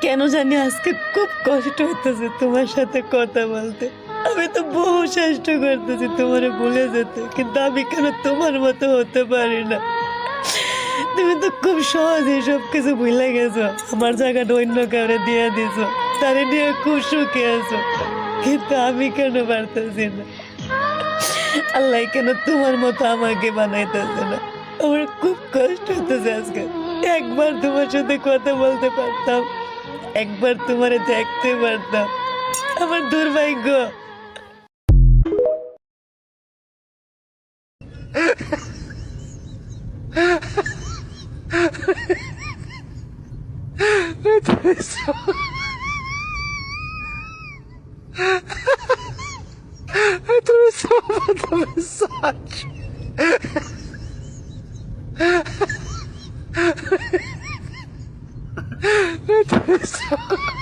কেন জানি আজকে খুব কষ্ট হইতেছে তোমার সাথে কথা বলতে। আমি তো বহু চেষ্টা করতেছি তোমারে ভুলে যেতে, কিন্তু আমি কেন তোমার মতো হতে পারি না। তুমি তো খুব সহজে সবকিছু ভুলে গেছো, আমার জায়গাটা অন্য কাউরে দিয়ে দিছো, তারে নিয়ে খুব সুখে আছো, কিন্তু আমি কেন পারতেছি না। আল্লাহ কেন তোমার মতো আমাকে বানাইতেছে না। আমার খুব কষ্ট হতেছে আজকে। একবার তোমার সাথে কথা বলতে পারতাম, একবার তোমারে দেখতে পারতাম। আমার দুর্ভাগ্য। Tu mi stavo mandando messaggi. Tu mi stavo...